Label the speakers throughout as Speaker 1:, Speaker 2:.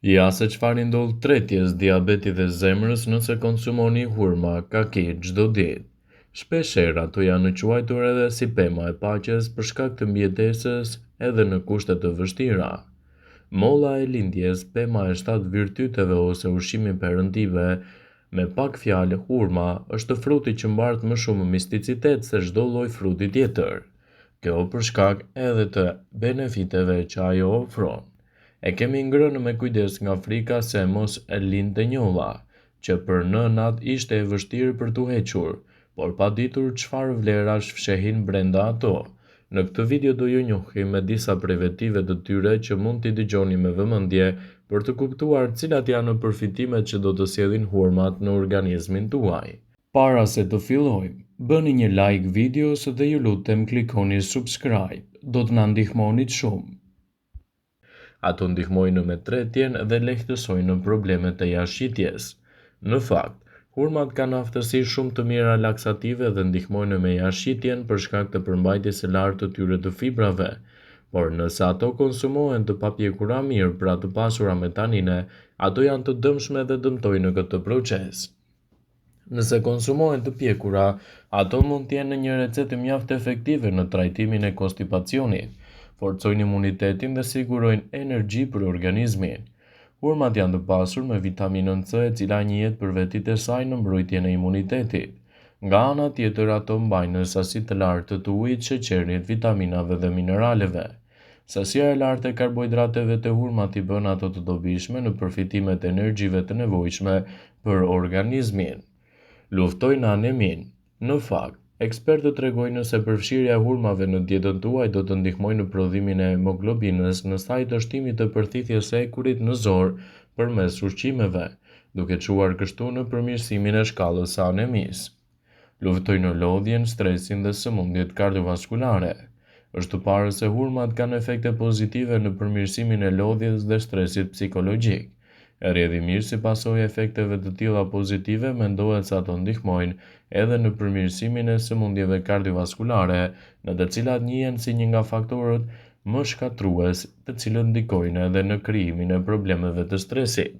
Speaker 1: Ja se çfarë ndodh tretjes, diabetit dhe zemrës nëse konsumoni hurma kaki çdo ditë. Shpeshherë ato janë quajtur edhe si pema e paqes për shkak të mbijetesës edhe në kushte të vështira. Molla e lindjes, pema e 7 virtyteve ose ushqimi perëndive, me pak fjalë hurma është fruti që mbart më shumë misticitet se çdo lloj fruti tjetër. Kjo për shkak edhe të benefiteve që ajo ofron. E kemi ngrënë me kujdes nga frika se mos e lindte njolla, që për nënat ishte e vështirë për t'u hequr, por pa ditur çfarë vlerash fshehin brenda ato. Në këtë video do ju njohim me disa prej vetive të tyre që mund t'i dëgjoni me vëmendje për të kuptuar cilat janë përfitimet që do të sjellin hurmat në organizmin tuaj. Para se të fillojmë, bëni një like videos dhe ju lutem klikoni subscribe, do të na ndihmonit shumë. Ato ndihmojnë me tretjen dhe lehtësojnë problemet e jashtëqitjes. Në fakt, hurmat kanë aftësi shumë të mira laksative dhe ndihmojnë me jashtëqitjen për shkak të përmbajtjes së lartë të tyre të fibrave, por nëse ato konsumohen të papjekura mirë, pra të pasura me tanine, ato janë të dëmshme dhe dëmtojnë këtë proces. Nëse konsumohen të pjekura, ato mund të jenë një recetë mjaft efektive në trajtimin e konstipacionit, forcojnë imunitetin dhe sigurojnë energji për organizmin. Hurmat janë të pasur me vitaminën C, e cila njihet për vetitë e saj në mbrojtjen e imunitetit. Nga ana tjetër, ato mbajnë sasi të lartë të ujit, sheqerit, vitaminave dhe mineraleve. Sasia e lartë e karbohidrateve të hurmat i bën ato të dobishme në përfitimet e energjive të nevojshme për organizmin. Luftojnë anemin. Në fakt, ekspertët tregojnë se përfshirja e hurmave në dietën tuaj do të ndihmojë në prodhimin e hemoglobinës në saj të shtimit të përthithjes së ekurit në zor përmes ushqimeve, duke çuar kështu në përmirësimin e shkallës së anemisë. Luftojnë lodhjen, stresin dhe sëmundjet kardiovaskulare. Është të parë se hurmat kanë efekte pozitive në përmirësimin e lodhjes dhe stresit psikologjik. E rrjedhi mirë si pasojë efekteve të tilla pozitive, mendohet se ato ndihmojnë edhe në përmirësimin e sëmundjeve kardiovaskulare, në të cilat njihen si një nga faktorët më shkatrues, të cilët ndikojnë edhe në krijimin e problemeve të stresit.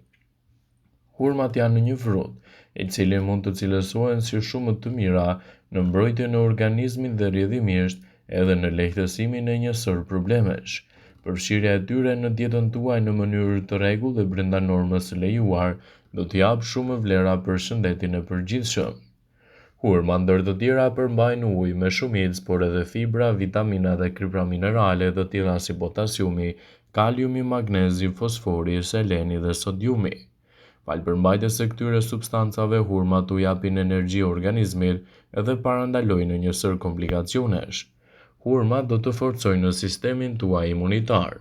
Speaker 1: Hurmat janë një frut, i cili mund të cilësohen si shumë të mira në mbrojtjen e organizmit dhe rrjedhimisht edhe në lehtësimin e një sër problemesh. Përfshirja e tyre në dietën tuaj në mënyrë të rregullt dhe brenda normës së lejuar do t'i japë shumë vlera për shëndetin e përgjithshëm. Hurma ndër të tjera përmbajnë ujë me shumicë, por edhe fibra, vitamina dhe kripra minerale të tilla si potasiumi, kaliumi, magnezi, fosfori, seleni dhe sodiumi. Falë përmbajtjes së këtyre substancave, hurmat u japin energji organizmit dhe parandalojnë një sër komplikacionesh. Hurmat do të forcojnë sistemin tuaj imunitar.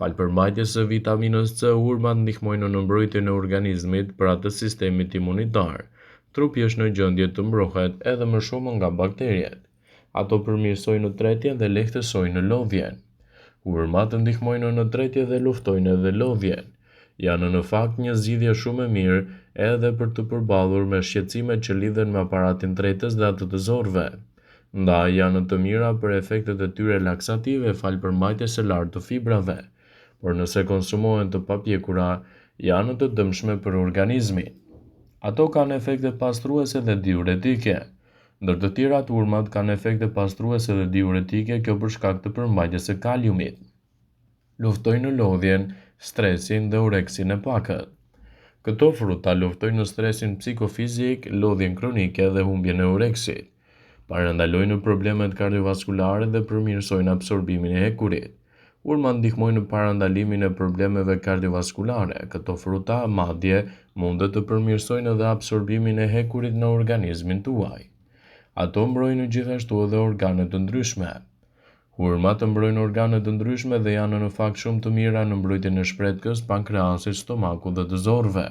Speaker 1: Falë përmbajtjes së vitaminës C, hurmat ndihmojnë në mbrojtjen e organizmit për atë sistemit imunitar. Trupi është në gjendje të mbrohet edhe më shumë nga bakteriet. Ato përmirësojnë tretjen dhe lehtësojnë lodhjen. Hurmat ndihmojnë në tretje dhe luftojnë edhe lodhjen. Janë në fakt një zgjidhje shumë e mirë edhe për të përballur me shqetësimet që lidhen me aparatin tretës dhe atë të zorrve. Ndaj janë të mira për efektet e tyre laksative falë përmbajtjes së lartë të fibrave, por nëse konsumohen të papjekura, janë të dëmshme për organizmin. Ato kanë efekte pastruese dhe diuretike. Ndër të tjerat, hurmat kanë efekte pastruese dhe diuretike, kjo për shkak të përmbajtjes së kaliumit. Luftojnë lodhjen, stresin dhe ureksin e pakët. Këto fruta luftojnë stresin psikofizik, lodhjen kronike dhe humbjen e ureksit. Parandalojnë problemet kardiovaskulare dhe përmirësojnë absorbimin e ekurit. Hurmat ndihmojnë në parandalimin e problemeve kardiovaskulare. Këto fruta madje mund të përmirësojnë edhe absorbimin e ekurit në organizmin tuaj. Ato mbrojnë gjithashtu edhe organe të ndryshme. Hurmat mbrojnë organe të ndryshme dhe janë në fakt shumë të mira në mbrojtjen e shpretkës, pankreasit, stomakut dhe të zorrve.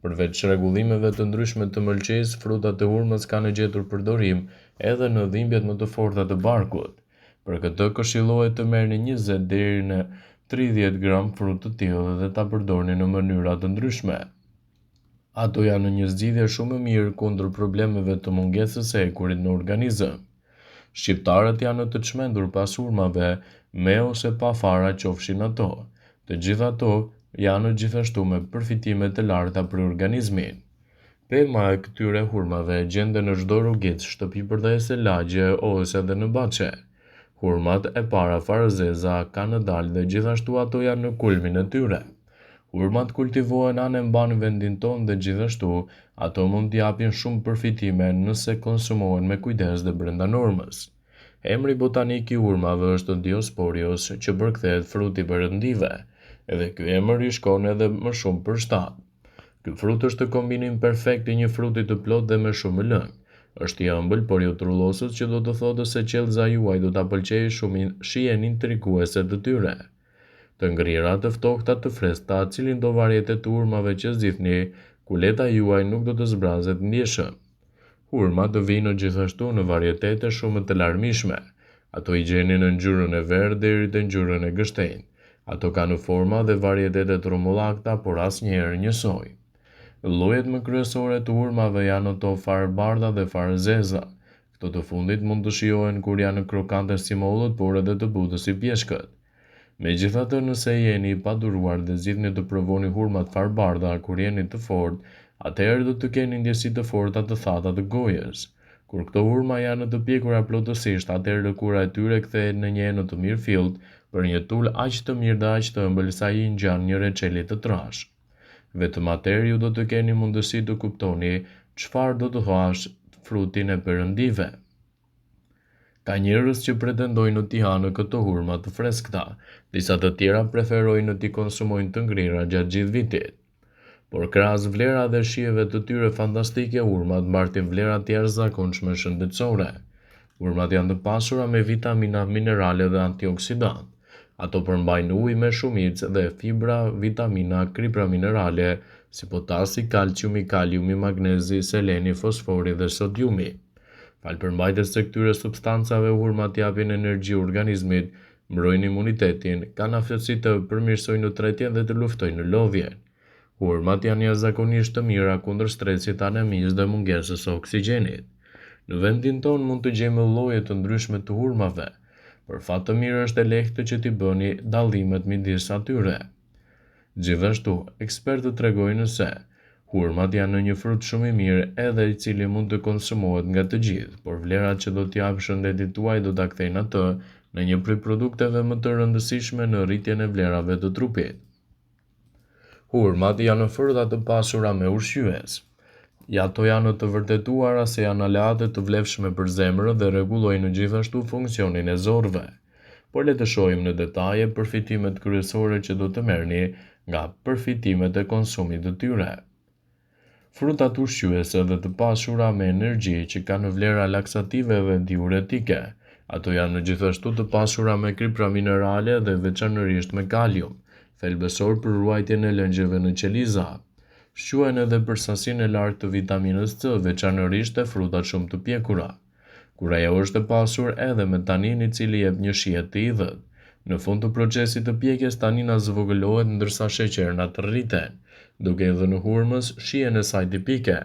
Speaker 1: Përveç rregullimeve të ndryshme të mëlçisë, frutat e hurmës kanë gjetur përdorim edhe në dhimbjet më të forta të barkut. Për këtë këshillohet të merrni 20 deri në 30 gram frut të tillë dhe ta përdorni në mënyra të ndryshme. Ato janë një zgjidhje shumë e mirë kundër problemeve të mungesës së ekurit në organizëm. Shqiptarët janë të çmendur pas hurmave, me ose pa fara qofshin ato. Të gjitha ato janë gjithashtu me përfitime të larta për organizmin. Pema e këtyre hurmave gjenden në çdo rrugicë, shtëpi përdhese, lagje ose edhe në bache. Hurmat e para farzeza kanë dalë dhe gjithashtu ato janë në kulmin e tyre. Hurmat kultivohen anë mban vendin tonë dhe gjithashtu ato mund t'japin shumë përfitime nëse konsumohen me kujdes dhe brenda normës. Emri botanik i hurmave është Diosporios, që përkthehet fruti perëndive, edhe ky emër i shkon edhe më shumë për shtat. Ky frut është kombinim perfekt i një fruti të plot dhe me shumë lëng. Është i ëmbël, por jo trullosët, që do të thotë se qellëza juaj do ta pëlqejë shumë shijen intriguese të tyre. Të ngrira, të ftohta, të freskëta, cilin do varietet të hurmave që zgjidhni, kuleta juaj nuk do të zbrazet ndjeshëm. Hurmat të vino gjithashtu në varietete shumë të larmishme. Ato i gjeni në ngjyrën e verdhë deri te ngjyrën e gështenjtë. Ato kanë forma dhe varietete të rrumullakta, por asnjëherë njësoj. Llojet më kryesore të hurmave janë ato far bardha dhe far zeza. Këto të fundit mund të shijohen kur janë krokante si mollët, por edhe të butë si pjeshkët. Megjithatë, nëse jeni i paduruar dhe zgjidhni të provoni hurmat far bardha kur jeni të fortë, atëherë do të keni ndjesi të forta të thata të gojës. Kur këto hurma janë të pjekura plotësisht, atëherë lëkura e tyre kthehet në një enë të mirëfillt për një tul aq të mirë dhe aq të ëmbël sa i ngjan një reçeli të trashë. Vetëm atëherë ju do të keni mundësi të kuptoni çfarë do të thash frutin e perëndive. Ka njerëz që pretendojnë t'i hanë këto hurma të freskëta, disa të tjera preferojnë t'i konsumojnë të ngrira gjatë gjithë vitit. Por krahas vlera dhe shijeve të tyre fantastike, hurmat mbartin vlera të jashtëzakonshme shëndetësore. Hurmat janë të pasura me vitamina, minerale dhe antioksidantë. Ato përmbajnë ujë me shumicë dhe fibra, vitamina, kripra minerale, si potasi, kalciumi, kaliumi, magnezi, seleni, fosfori dhe sodiumi. Falë përmbajtjes së këtyre substancave, hurmat japin energji organizmit, mbrojnë imunitetin, kanë aftësi të përmirësojnë nutrejtjen dhe të luftojnë lodhjen. Hurmat janë jashtëzakonisht të mira kundër stresit, anemisë dhe mungesës së oksigjenit. Në vendin tonë mund të gjejmë lloje të ndryshme të hurmave. Për fat të mirë është e lehtë që t'i bëni dallimet midis atyre. Gjithashtu, ekspertët tregojnë se hurmat janë një frut shumë i mirë edhe i cili mund të konsumohet nga të gjithë, por vlerat që do t'jap shëndetit tuaj do ta kthejnë atë në një prej produkteve më të rëndësishme në rritjen e vlerave të trupit. Hurmat janë frutta të pasura me ushqyes. Ato janë të vërtetuara se janë aleate të vlefshme për zemrën dhe rregullojnë gjithashtu funksionin e zorrëve. Por le të shohim në detaje përfitimet kryesore që do të merrni nga përfitimet e konsumit të tyre. Frutat ushqyese dhe të pasura me energji që kanë vlera laksative dhe diuretike. Ato janë gjithashtu të pasura me kripra minerale dhe veçanërisht me kalium, thelbësor për ruajtjen e lëngjeve në qeliza. Shquhen edhe për sasinë e lartë të vitaminës C, veçanërisht e frutat shumë të pjekura. Kur ajo është e pasur edhe me tanin i cili jep një shije të idhët. Në fund të procesit të pjekjes, tanina zvogëlohet ndërsa sheqerna të rriten, duke i dhënë hurmës shijen e saj tipike.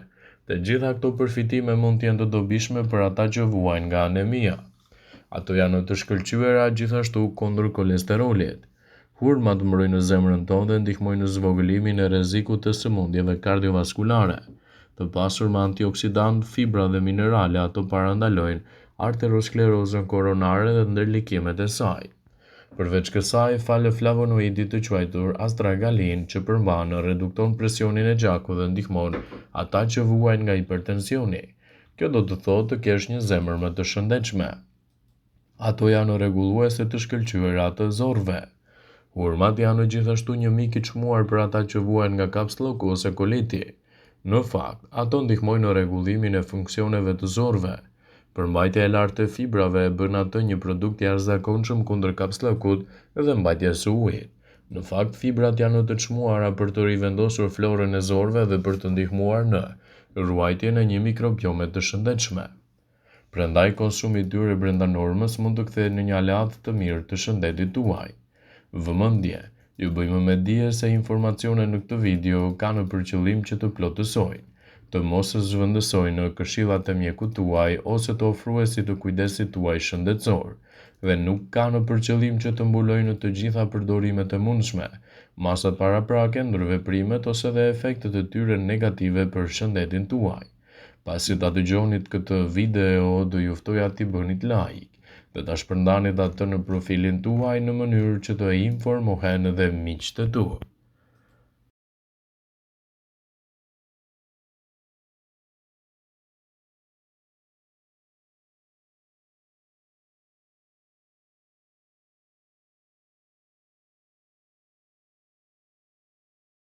Speaker 1: Të gjitha këto përfitime mund të jenë të dobishme për ata që vuajnë nga anemia. Ato janë të shkëlqyera gjithashtu kundër kolesterolit. Hurmat mbrojnë zemrën tonë dhe ndihmojnë në zvogëlimin e rrezikut të sëmundjeve kardiovaskulare. Të pasur me antioksidantë, fibra dhe minerale, ato parandalojnë arteriosklerozën koronare dhe ndërlikimet e saj. Përveç kësaj, falë flavonoidit të quajtur astragalin që përmban redukton presionin e gjakut dhe ndihmon ata që vuajnë nga hipertensioni. Kjo do të thotë të kesh një zemër më të shëndetshme. Ato janë rregulluese të shkëlqyera të zorrëve. Hurmat janë gjithashtu një mik i çmuar për ata që vuajnë nga kapslloku ose koliti. Në fakt, ato ndihmojnë në rregullimin e funksioneve të zorrëve. Përmbajtja e lartë e fibrave e bën atë një produkt i jashtëzakonshëm kundër kapslokut dhe mbajtjes së ujit. Në fakt, fibrat janë të çmuara për të rivendosur florën e zorrëve dhe për të ndihmuar në ruajtjen e një mikrobiome të shëndetshme. Prandaj konsumi i tyre brenda normës mund të kthehet në një aleat të mirë të shëndetit tuaj. Vëmendje, ju bëjmë me dije se informacionet në këtë video kanë për qëllim që të plotësojnë, të mos zhvendësojnë në këshillat e mjekut tuaj ose të ofruesit të kujdesit tuaj shëndetësor, dhe nuk kanë për qëllim që të mbulojnë të gjitha përdorimet e mundshme, masat paraprake, ndërveprimet ose dhe efektet e tyre negative për shëndetin tuaj. Pasi ta dëgjonit këtë video, do ju ftoja t'i bënit like dhe ta shpërndanit atë në profilin tuaj në mënyrë që të informohen edhe miqtë tuaj.